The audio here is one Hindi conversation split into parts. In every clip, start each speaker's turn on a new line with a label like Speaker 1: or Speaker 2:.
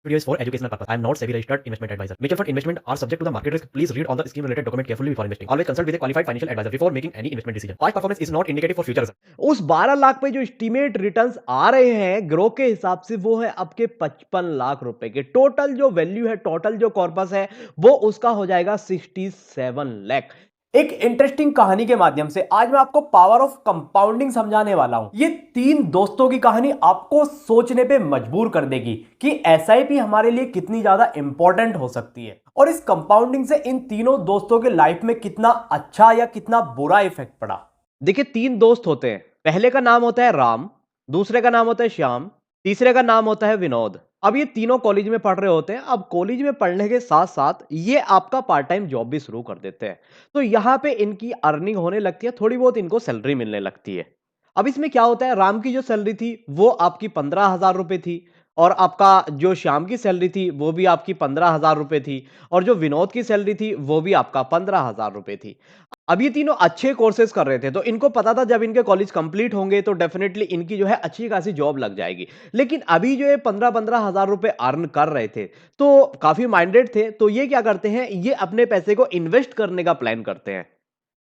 Speaker 1: Video is for educational purpose. I am not SEBI registered investment advisor. Mutual fund investment are subject to the market risk. Please read all the scheme related document carefully before investing. Always consult with a qualified financial advisor before making any investment decision. Past performance is not indicative for future result.
Speaker 2: उस 12 लाख पे जो एस्टीमेट रिटर्न्स आ रहे हैं ग्रो के हिसाब से वो है आपके 55 लाख रुपए के। टोटल जो वैल्यू है, टोटल जो कॉर्पस है, वो उसका हो जाएगा 67 लाख। एक इंटरेस्टिंग कहानी के माध्यम से आज मैं आपको पावर ऑफ कंपाउंडिंग समझाने वाला हूं। ये तीन दोस्तों की कहानी आपको सोचने पे मजबूर कर देगी कि एसआईपी हमारे लिए कितनी ज्यादा इंपॉर्टेंट हो सकती है और इस कंपाउंडिंग से इन तीनों दोस्तों के लाइफ में कितना अच्छा या कितना बुरा इफेक्ट पड़ा। देखिए, तीन दोस्त होते हैं। पहले का नाम होता है राम, दूसरे का नाम होता है श्याम, तीसरे का नाम होता है विनोद। अब ये तीनों कॉलेज में पढ़ रहे होते हैं। अब कॉलेज में पढ़ने के साथ साथ ये आपका पार्ट टाइम जॉब भी शुरू कर देते हैं। तो यहाँ पे इनकी अर्निंग होने लगती है, थोड़ी बहुत इनको सैलरी मिलने लगती है। अब इसमें क्या होता है, राम की जो सैलरी थी वो आपकी 15,000 रुपए थी, और आपका जो श्याम की सैलरी थी वो भी आपकी 15,000 रुपए थी, और जो विनोद की सैलरी थी वो भी आपका 15,000 रुपए थी। अब ये तीनों अच्छे कोर्सेज कर रहे थे, तो इनको पता था जब इनके कॉलेज कंप्लीट होंगे तो डेफिनेटली इनकी जो है अच्छी खासी जॉब लग जाएगी। लेकिन अभी जो है 15-15 हजार रुपए अर्न कर रहे थे, तो काफी माइंडेड थे। तो ये क्या करते हैं, ये अपने पैसे को इन्वेस्ट करने का प्लान करते हैं।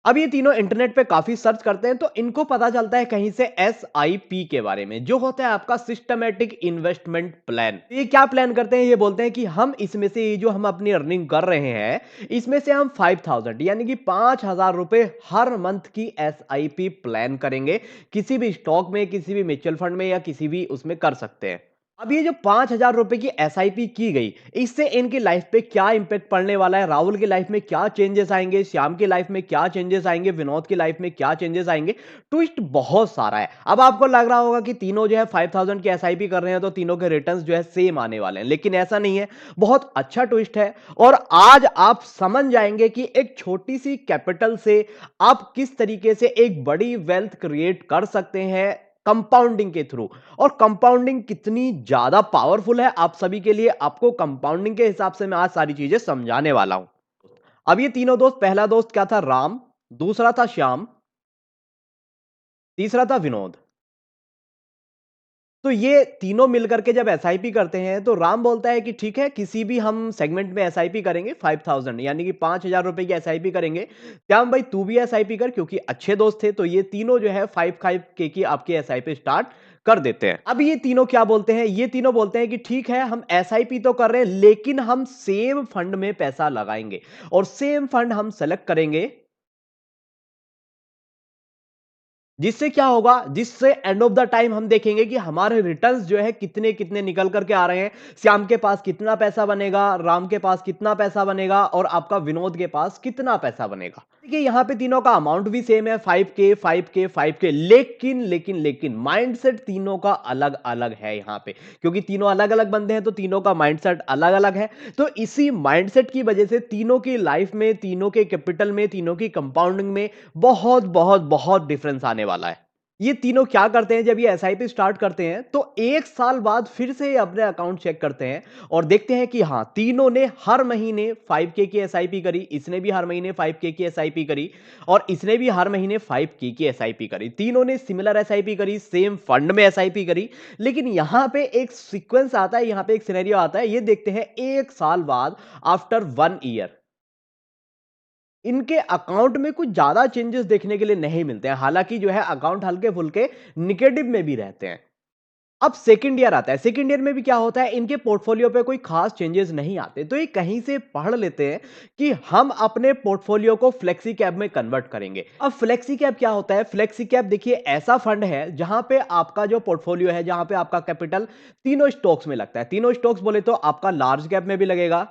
Speaker 2: अब ये तीनों इंटरनेट पे काफी सर्च करते हैं, तो इनको पता चलता है कहीं से एसआईपी के बारे में, जो होता है आपका सिस्टमैटिक इन्वेस्टमेंट प्लान। ये क्या प्लान करते हैं, ये बोलते हैं कि हम इसमें से ये जो हम अपनी अर्निंग कर रहे हैं, इसमें से हम 5,000 यानी कि 5,000 रुपए हर मंथ की एसआईपी प्लान करेंगे। किसी भी स्टॉक में, किसी भी म्यूचुअल फंड में या किसी भी उसमें कर सकते हैं। अब ये जो 5,000 रुपए की एसआईपी की गई, इससे इनकी लाइफ पे क्या इंपैक्ट पड़ने वाला है, राहुल की लाइफ में क्या चेंजेस आएंगे, श्याम की लाइफ में क्या चेंजेस आएंगे, विनोद की लाइफ में क्या चेंजेस आएंगे। ट्विस्ट बहुत सारा है। अब आपको लग रहा होगा कि तीनों जो है 5,000 की एसआईपी कर रहे हैं तो तीनों के रिटर्न्स जो है सेम आने वाले हैं, लेकिन ऐसा नहीं है। बहुत अच्छा ट्विस्ट है, और आज आप समझ जाएंगे कि एक छोटी सी कैपिटल से आप किस तरीके से एक बड़ी वेल्थ क्रिएट कर सकते हैं कंपाउंडिंग के थ्रू। और कंपाउंडिंग कितनी ज्यादा पावरफुल है आप सभी के लिए, आपको कंपाउंडिंग के हिसाब से मैं आज सारी चीजें समझाने वाला हूं। अब ये तीनों दोस्त, पहला दोस्त क्या था, राम, दूसरा था श्याम, तीसरा था विनोद। तो ये तीनों मिलकर के जब एसआईपी करते हैं, तो राम बोलता है कि ठीक है, किसी भी हम सेगमेंट में एसआईपी करेंगे 5,000 यानी कि 5,000 रुपए की एसआईपी करेंगे। श्याम भाई तू भी एसआईपी कर, क्योंकि अच्छे दोस्त थे। तो ये तीनों जो है 5,500 की आपकी एसआईपी स्टार्ट कर देते हैं। अब ये तीनों क्या बोलते हैं, ये तीनों बोलते हैं कि ठीक है, हम एसआईपी तो कर रहे हैं, लेकिन हम सेम फंड में पैसा लगाएंगे, और सेम फंड हम सेलेक्ट करेंगे। जिससे क्या होगा, जिससे एंड ऑफ द टाइम हम देखेंगे कि हमारे रिटर्न्स जो है कितने कितने निकल करके आ रहे हैं। श्याम के पास कितना पैसा बनेगा, राम के पास कितना पैसा बनेगा, और आपका विनोद के पास कितना पैसा बनेगा। देखिए, यहां पे तीनों का अमाउंट भी सेम है, 5K 5K 5K। लेकिन माइंडसेट तीनों का अलग अलग है यहां पे, क्योंकि तीनों अलग अलग बंदे हैं, तो तीनों का माइंडसेट अलग अलग है। तो इसी माइंडसेट की वजह से तीनों की लाइफ में, तीनों के कैपिटल में, तीनों की कंपाउंडिंग में बहुत बहुत बहुत डिफरेंस आने वाला है। ये तीनों क्या करते हैं, जब ये एसआईपी स्टार्ट करते हैं तो 1 साल बाद फिर से ये अपने अकाउंट चेक करते हैं और देखते हैं कि हाँ, तीनों ने हर महीने 5K की एसआईपी करी, इसने भी हर महीने 5K की एसआईपी करी, और इसने भी हर महीने 5K की एसआईपी करी। तीनों ने सिमिलर एसआईपी करी, सेम फंड में एसआईपी करी। लेकिन यहां पे एक सीक्वेंस आता है, यहां पे एक सिनेरियो आता है। ये देखते हैं 1 साल बाद, आफ्टर 1 ईयर, इनके अकाउंट में कुछ ज्यादा चेंजेस देखने के लिए नहीं मिलते हैं। हालांकि जो है अकाउंट हल्के फुल्के निगेटिव में भी रहते हैं। अब सेकंड ईयर आता है, सेकंड ईयर में भी क्या होता है, इनके पोर्टफोलियो पे कोई खास चेंजेस नहीं आते। तो ये कहीं से पढ़ लेते हैं कि हम अपने पोर्टफोलियो को फ्लेक्सी कैप में कन्वर्ट करेंगे। अब फ्लेक्सी कैप क्या होता है, फ्लेक्सी कैप देखिए ऐसा फंड है जहां पे आपका जो पोर्टफोलियो है, जहां पे आपका कैपिटल तीनों स्टॉक्स में लगता है। तीनों स्टॉक्स बोले तो आपका लार्ज कैप में भी लगेगा,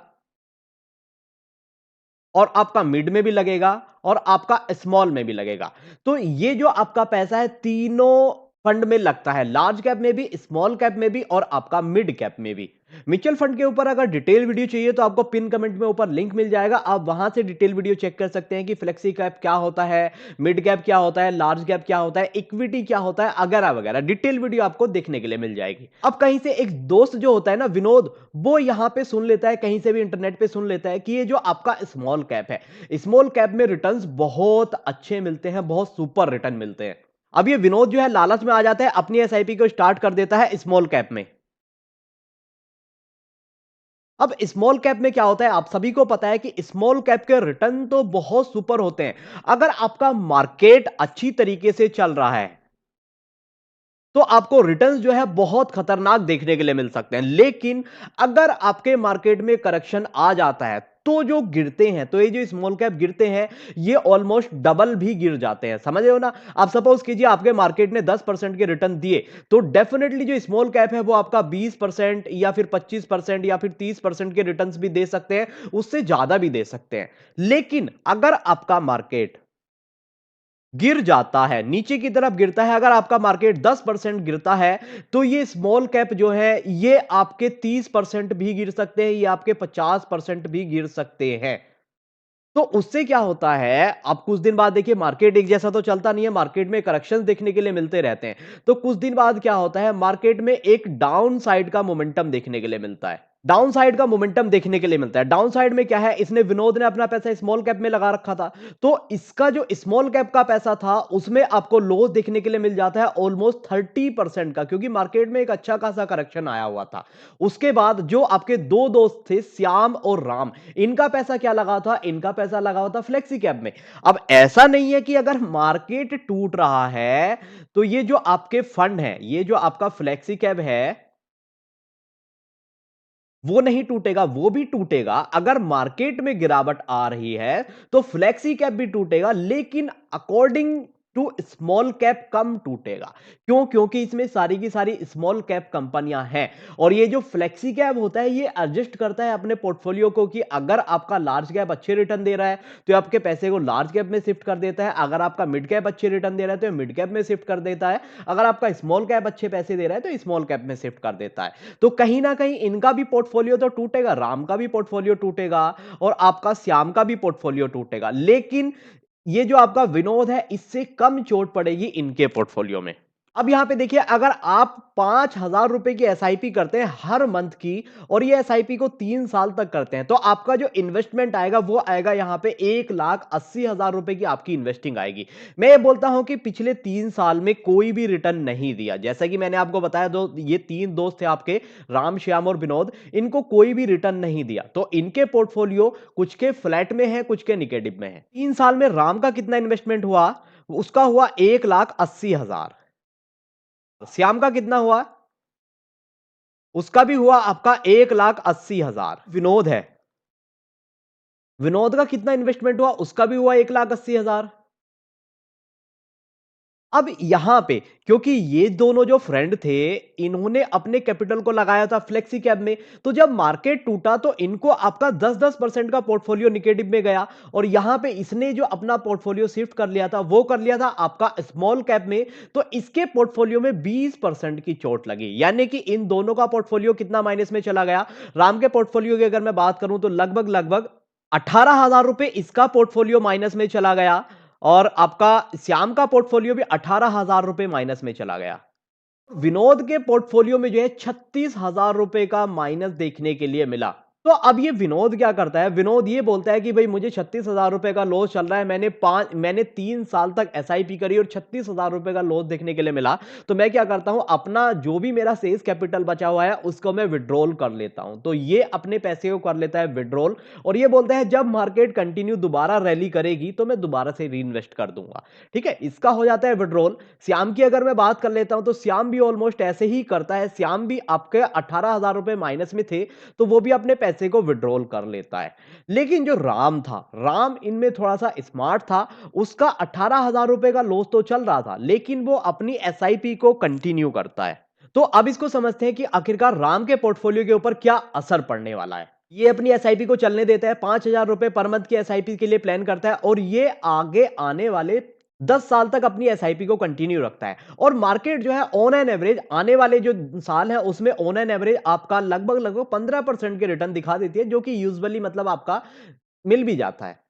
Speaker 2: और आपका मिड में भी लगेगा, और आपका स्मॉल में भी लगेगा। तो ये जो आपका पैसा है तीनों फंड में लगता है, लार्ज कैप में भी, स्मॉल कैप में भी, और आपका मिड कैप में भी। म्यूचुअल फंड के ऊपर अगर डिटेल वीडियो चाहिए तो आपको पिन कमेंट में ऊपर लिंक मिल जाएगा, आप वहां से डिटेल वीडियो चेक कर सकते हैं कि फ्लेक्सी कैप क्या होता है, मिड कैप क्या होता है, लार्ज कैप क्या होता है, इक्विटी क्या होता है, वगैरह वगैरह डिटेल वीडियो आपको देखने के लिए मिल जाएगी। अब कहीं से एक दोस्त जो होता है ना, विनोद, वो यहां पे सुन लेता है, कहीं से भी इंटरनेट पे सुन लेता है कि ये जो आपका स्मॉल कैप है, स्मॉल कैप में रिटर्न्स बहुत अच्छे मिलते हैं, बहुत सुपर रिटर्न मिलते हैं। अब ये विनोद जो है लालच में आ जाता है, अपनी एसआईपी को स्टार्ट कर देता है स्मॉल कैप में। अब स्मॉल कैप में क्या होता है, आप सभी को पता है कि स्मॉल कैप के रिटर्न तो बहुत सुपर होते हैं। अगर आपका मार्केट अच्छी तरीके से चल रहा है तो आपको रिटर्न्स जो है बहुत खतरनाक देखने के लिए मिल सकते हैं। लेकिन अगर आपके मार्केट में करेक्शन आ जाता है तो जो गिरते हैं, तो ये जो स्मॉल कैप गिरते हैं, ये ऑलमोस्ट डबल भी गिर जाते हैं। समझ रहे हो ना? आप सपोज कीजिए आपके मार्केट ने 10% के रिटर्न दिए, तो डेफिनेटली जो स्मॉल कैप है वो आपका 20% या फिर 25% या फिर 30% के रिटर्न्स भी दे सकते हैं, उससे ज्यादा भी दे सकते हैं। लेकिन अगर आपका मार्केट गिर जाता है, नीचे की तरफ गिरता है, अगर आपका मार्केट 10% गिरता है, तो ये स्मॉल कैप जो है ये आपके 30% भी गिर सकते हैं, ये आपके 50% भी गिर सकते हैं। तो उससे क्या होता है, अब कुछ दिन बाद देखिए मार्केट एक जैसा तो चलता नहीं है, मार्केट में करेक्शंस देखने के लिए मिलते रहते हैं। तो कुछ दिन बाद क्या होता है, मार्केट में एक डाउन साइड का मोमेंटम देखने के लिए मिलता है। डाउन साइड का मोमेंटम देखने के लिए मिलता है। डाउन साइड में क्या है, इसने विनोद ने अपना पैसा स्मॉल कैप में लगा रखा था, तो इसका जो स्मॉल कैप का पैसा था उसमें आपको लॉस देखने के लिए मिल जाता है ऑलमोस्ट 30% का, क्योंकि मार्केट में एक अच्छा खासा करेक्शन आया हुआ था। उसके बाद जो आपके दो दोस्त थे श्याम और राम, इनका पैसा क्या लगा था, इनका पैसा लगा हुआ था फ्लेक्सी कैप में। अब ऐसा नहीं है कि अगर मार्केट टूट रहा है तो ये जो आपके फंड है, ये जो आपका फ्लेक्सी कैप है वो नहीं टूटेगा, वो भी टूटेगा। अगर मार्केट में गिरावट आ रही है तो फ्लेक्सी कैप भी टूटेगा, लेकिन अकॉर्डिंग टू स्मॉल कैप कम टूटेगा। क्यों? क्योंकि इसमें सारी की सारी स्मॉल कैप कंपनियां हैं, और ये जो फ्लेक्सी कैप होता है ये एडजस्ट करता है अपने पोर्टफोलियो को, कि अगर आपका लार्ज कैप अच्छे रिटर्न दे रहा है तो आपके पैसे को लार्ज कैप में शिफ्ट कर देता है, अगर आपका मिड कैप अच्छे रिटर्न दे रहा है तो मिड कैप में शिफ्ट कर देता है, अगर आपका स्मॉल कैप अच्छे पैसे दे रहा है तो स्मॉल कैप में शिफ्ट कर देता है। तो कहीं ना कहीं इनका भी पोर्टफोलियो तो टूटेगा, राम का भी पोर्टफोलियो टूटेगा और आपका श्याम का भी पोर्टफोलियो टूटेगा, लेकिन ये जो आपका विनोद है इससे कम चोट पड़ेगी इनके पोर्टफोलियो में। अब यहां पे देखिए, अगर आप 5,000 रुपए की एसआईपी करते हैं हर मंथ की, और ये एसआईपी को 3 साल तक करते हैं, तो आपका जो इन्वेस्टमेंट आएगा वो आएगा यहां पे 1,80,000 रुपए की आपकी इन्वेस्टिंग आएगी। मैं ये बोलता हूं कि पिछले 3 साल में कोई भी रिटर्न नहीं दिया, जैसा कि मैंने आपको बताया, दो ये तीन दोस्त थे आपके, राम श्याम और विनोद, इनको कोई भी रिटर्न नहीं दिया, तो इनके पोर्टफोलियो कुछ के फ्लैट में है, कुछ के निगेटिव में है। 3 साल में राम का कितना इन्वेस्टमेंट हुआ, उसका हुआ 1,80,000। श्याम का कितना हुआ, उसका भी हुआ आपका 1,80,000। विनोद है, विनोद का कितना इन्वेस्टमेंट हुआ, उसका भी हुआ 1,80,000। अब यहां पे क्योंकि ये दोनों जो फ्रेंड थे, इन्होंने अपने कैपिटल को लगाया था फ्लेक्सी कैप में, तो जब मार्केट टूटा तो इनको आपका 10-10% का पोर्टफोलियो निगेटिव में गया, और यहां पे इसने जो अपना पोर्टफोलियो शिफ्ट कर लिया था वो कर लिया था आपका स्मॉल कैप में, तो इसके पोर्टफोलियो में 20% की चोट लगी, यानी कि इन दोनों का पोर्टफोलियो कितना माइनस में चला गया। राम के पोर्टफोलियो की अगर मैं बात करूं तो लगभग लगभग 18,000 रुपए इसका पोर्टफोलियो माइनस में चला गया, और आपका श्याम का पोर्टफोलियो भी 18,000 रुपए माइनस में चला गया। विनोद के पोर्टफोलियो में जो है 36,000 रुपए का माइनस देखने के लिए मिला। तो अब ये विनोद क्या करता है, विनोद ये बोलता है कि भाई मुझे 36,000 रुपए का लॉस चल रहा है, मैंने 3 साल तक एसआईपी करी और 36,000 रुपए का लॉस देखने के लिए मिला, तो मैं क्या करता हूं, अपना जो भी मेरा सेल्स कैपिटल बचा हुआ है उसको मैं विड्रॉल कर लेता हूं। तो ये अपने पैसे को कर लेता है विड्रॉल, और ये बोलता है जब मार्केट कंटिन्यू दोबारा रैली करेगी तो मैं दोबारा से री इन्वेस्ट कर दूंगा। ठीक है, इसका हो जाता है विड्रॉल। श्याम की अगर मैं बात कर लेता हूं तो श्याम भी ऑलमोस्ट ऐसे ही करता है। श्याम भी आपके 18,000 रुपए माइनस में थे, तो वो भी अपने पैसे को विड्रॉल कर लेता है। लेकिन जो राम था, राम इनमें थोड़ा सा स्मार्ट था, उसका 18,000 रुपए का लॉस तो चल रहा था, लेकिन वो अपनी एसआईपी को कंटिन्यू करता है। तो अब इसको समझते हैं कि आखिरकार राम के पोर्टफोलियो के ऊपर क्या असर पड़ने वाला है। ये अपनी एसआईपी को चलने देता है, 5,000 रुपए पर मंथ की एसआईपी के लिए प्लान करता है, और ये आगे आने वाले 10 साल तक अपनी एसआईपी को कंटिन्यू रखता है। और मार्केट जो है ऑन एन एवरेज आने वाले जो साल है उसमें ऑन एन एवरेज आपका लगभग लगभग 15% के रिटर्न दिखा देती है, जो कि यूजुअली मतलब आपका मिल भी जाता है।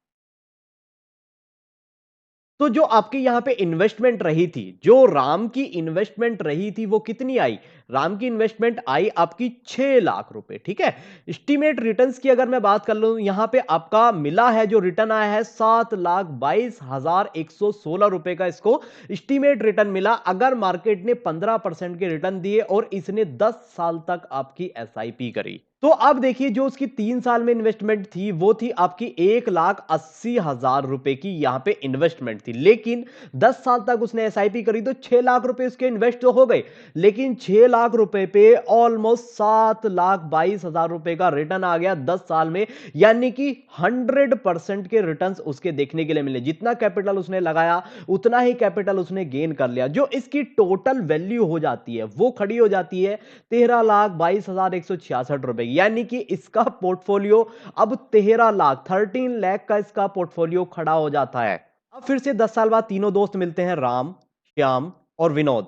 Speaker 2: तो जो आपकी यहां पे इन्वेस्टमेंट रही थी, जो राम की इन्वेस्टमेंट रही थी वो कितनी आई, राम की इन्वेस्टमेंट आई आपकी 6 लाख रुपए। ठीक है, एस्टीमेट रिटर्न्स की अगर मैं बात कर लूं, यहां पे आपका मिला है जो रिटर्न आया है 7,22,116 रुपए का, इसको एस्टीमेट रिटर्न मिला, अगर मार्केट ने 15% के रिटर्न दिए और इसने 10 साल तक आपकी एसआईपी करी। तो अब देखिए जो उसकी 3 साल में इन्वेस्टमेंट थी वो थी आपकी 1,80,000 रुपए की यहां पे इन्वेस्टमेंट थी। लेकिन 10 साल तक उसने एसआईपी करी तो 6 लाख रुपए उसके इन्वेस्ट तो हो गए। लेकिन 6 लाख रुपए पे ऑलमोस्ट 7,22,000 रुपए का रिटर्न आ गया 10 साल में। यानी कि 100% के रिटर्न्स उसके देखने के लिए मिले। जितना कैपिटल उसने लगाया उतना ही कैपिटल उसने गेन कर लिया। जो इसकी टोटल वैल्यू हो जाती है वो खड़ी हो जाती है 13,22,166 रुपए। यानी कि इसका पोर्टफोलियो अब 13 लाख का इसका पोर्टफोलियो खड़ा हो जाता है। अब फिर से 10 साल बाद तीनों दोस्त मिलते हैं, राम, श्याम और विनोद।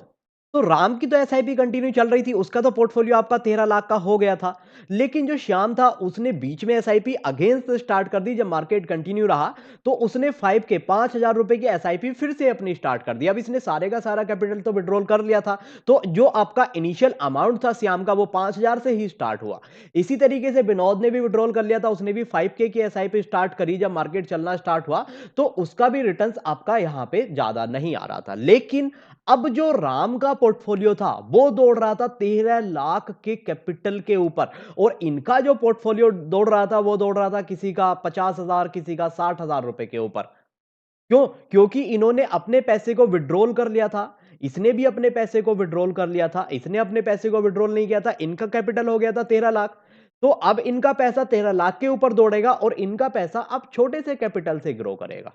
Speaker 2: तो राम की तो एसआईपी कंटिन्यू चल रही थी, उसका तो पोर्टफोलियो आपका 13 लाख का हो गया था। लेकिन जो श्याम था उसने बीच में एसआईपी अगेंस्ट स्टार्ट कर दी। जब मार्केट कंटिन्यू रहा तो उसने 5,000 रुपए की एसआईपी फिर से अपनी स्टार्ट कर दी। अब इसने सारे का सारा कैपिटल तो विड्रॉल कर लिया था, तो जो आपका इनिशियल अमाउंट था श्याम का वो 5,000 से ही स्टार्ट हुआ। इसी तरीके से विनोद ने भी विड्रॉल कर लिया था, उसने भी 5K की एसआईपी स्टार्ट करी। जब मार्केट चलना स्टार्ट हुआ तो उसका भी रिटर्न्स आपका यहां पे ज्यादा नहीं आ रहा था। लेकिन अब जो राम का पोर्टफोलियो था वो दौड़ रहा था 13 लाख के कैपिटल के ऊपर, और इनका जो पोर्टफोलियो दौड़ रहा था वो दौड़ रहा था किसी का 50,000, किसी का 60,000 रुपए के ऊपर। क्यों? क्योंकि इन्होंने अपने पैसे को विड्रॉल कर लिया था। इसने भी अपने पैसे को विड्रॉल कर लिया था, इसने अपने पैसे को विड्रॉल नहीं किया था। इनका कैपिटल हो गया था 13 लाख। तो अब इनका पैसा 13 लाख के ऊपर दौड़ेगा और इनका पैसा अब छोटे से कैपिटल से ग्रो करेगा।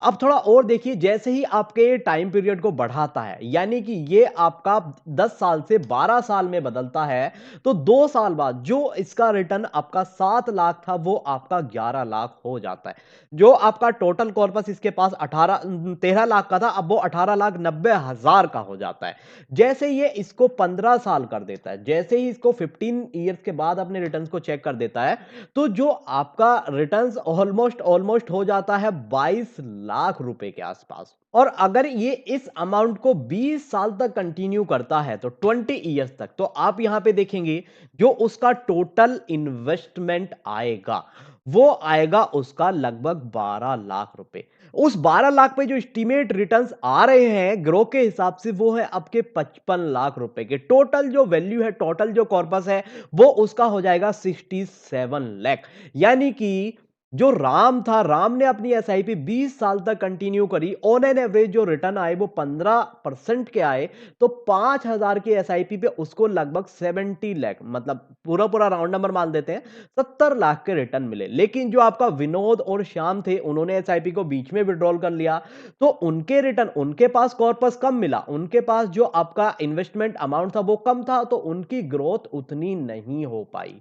Speaker 2: अब थोड़ा और देखिए, जैसे ही आपके टाइम पीरियड को बढ़ाता है, यानी कि ये आपका 10 साल से 12 साल में बदलता है, तो 2 साल बाद जो इसका रिटर्न आपका 7 लाख था वो आपका 11 लाख हो जाता है। जो आपका टोटल कॉर्पस इसके पास 13 लाख का था, अब वो 18,90,000 का हो जाता है। जैसे ये इसको 15 साल कर देता है, जैसे ही इसको 15 ईयर्स के बाद अपने रिटर्न्स को चेक कर देता है, तो जो आपका रिटर्न्स ऑलमोस्ट ऑलमोस्ट हो जाता है 22 लाख रुपए के आसपास। और अगर ये इस अमाउंट को 20 साल तक कंटिन्यू करता है तो 20 इयर्स तक, तो आप यहां पे देखेंगे जो उसका टोटल इन्वेस्टमेंट आएगा वो आएगा उसका लगभग 12 लाख रुपए। उस 12 लाख पे जो एस्टीमेट रिटर्न्स आ रहे हैं ग्रो के हिसाब से वो है आपके 55 लाख रुपए के। टोटल जो वैल्यू है, टोटल जो कॉर्पस है वो उसका हो जाएगा 67 लाख। यानी कि जो राम था, राम ने अपनी एसआईपी 20 साल तक कंटिन्यू करी, ऑन एन एवरेज जो रिटर्न आए वो 15% के आए, तो 5,000 की एसआईपी पे उसको लगभग 70 लाख, मतलब पूरा पूरा राउंड नंबर मान देते हैं, 70 लाख के रिटर्न मिले। लेकिन जो आपका विनोद और श्याम थे उन्होंने एसआईपी को बीच में विड्रॉल कर लिया, तो उनके रिटर्न, उनके पास कॉर्पस कम मिला, उनके पास जो आपका इन्वेस्टमेंट अमाउंट था वो कम था, तो उनकी ग्रोथ उतनी नहीं हो पाई।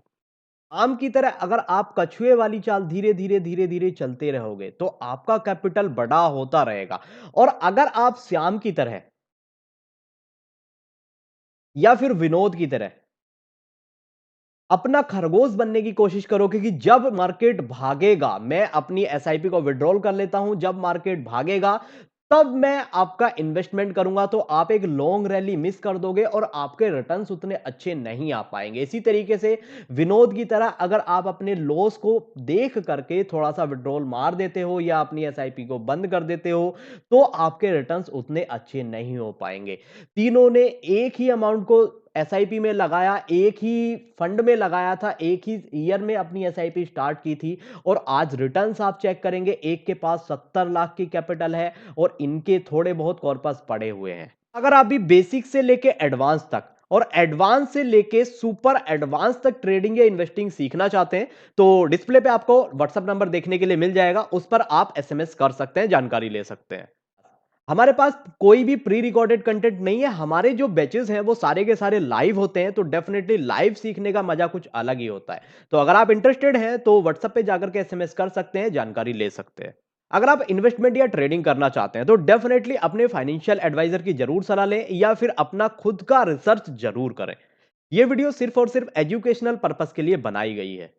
Speaker 2: आम की तरह अगर आप कछुए वाली चाल धीरे धीरे धीरे धीरे चलते रहोगे तो आपका कैपिटल बड़ा होता रहेगा। और अगर आप श्याम की तरह या फिर विनोद की तरह अपना खरगोश बनने की कोशिश करोगे कि जब मार्केट भागेगा मैं अपनी एसआईपी को विड्रॉल कर लेता हूं, जब मार्केट भागेगा तब मैं आपका इन्वेस्टमेंट करूंगा, तो आप एक लॉन्ग रैली मिस कर दोगे और आपके रिटर्न्स उतने अच्छे नहीं आ पाएंगे। इसी तरीके से विनोद की तरह अगर आप अपने लॉस को देख करके थोड़ा सा विड्रॉल मार देते हो या अपनी एसआईपी को बंद कर देते हो तो आपके रिटर्न्स उतने अच्छे नहीं हो पाएंगे। तीनों ने एक ही अमाउंट को एसआईपी में लगाया, एक ही फंड में लगाया था, एक ही ईयर में अपनी एसआईपी स्टार्ट की थी, और आज रिटर्न्स आप चेक करेंगे एक के पास 70 लाख की कैपिटल है और इनके थोड़े बहुत कॉर्पस पड़े हुए हैं। अगर आप भी बेसिक से लेके एडवांस तक और एडवांस से लेके सुपर एडवांस तक ट्रेडिंग या इन्वेस्टिंग सीखना चाहते हैं तो डिस्प्ले पे आपको व्हाट्सएप नंबर देखने के लिए मिल जाएगा, उस पर आप एसएमएस कर सकते हैं, जानकारी ले सकते हैं। हमारे पास कोई भी प्री रिकॉर्डेड कंटेंट नहीं है, हमारे जो बैचेस हैं वो सारे के सारे लाइव होते हैं, तो डेफिनेटली लाइव सीखने का मजा कुछ अलग ही होता है। तो अगर आप इंटरेस्टेड हैं तो व्हाट्सएप पे जाकर के एसएमएस कर सकते हैं, जानकारी ले सकते हैं। अगर आप इन्वेस्टमेंट या ट्रेडिंग करना चाहते हैं तो डेफिनेटली अपने फाइनेंशियल एडवाइजर की जरूर सलाह लें या फिर अपना खुद का रिसर्च जरूर करें। यह वीडियो सिर्फ और सिर्फ एजुकेशनल पर्पस के लिए बनाई गई है।